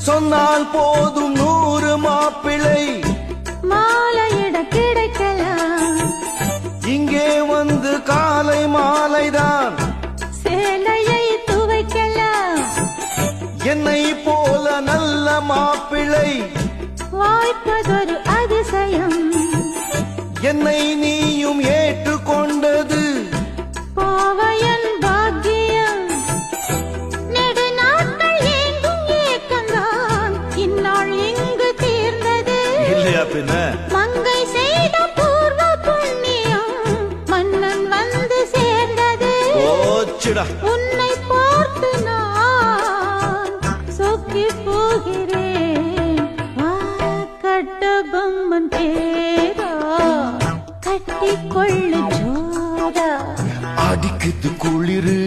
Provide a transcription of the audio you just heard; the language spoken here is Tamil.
சொன்னால் போதும் 100 மாப்பிள்ளை மாலையிட கிடைக்கலாம். இங்கே வந்து காலை மாலைதான் சேலையை துவைக்கலாம். என்னை போல நல்ல மாப்பிள்ளை வாய்ப்பதொரு அதிசயம். என்னை நீயும் ஏற்றுக்கொண்டது பாவையன் பாக்கியம். நெடுநாட்கள் ஏங்கும் ஏக்கந்தான் இந்நாள் இங்கு தீர்ந்தது. இல்லையா பின்ன மங்கை செய்த பூர்வ புண்ணியம் மன்னன் வந்து சேர்ந்தது. ஓச்சுடா உன்னை பார்த்து நான் சொக்கி போகிறேன். வா கட்டபொம்மன் பேரா கட்டிக்கொள்ளு ஜோரா. அடிக்குது குளிரு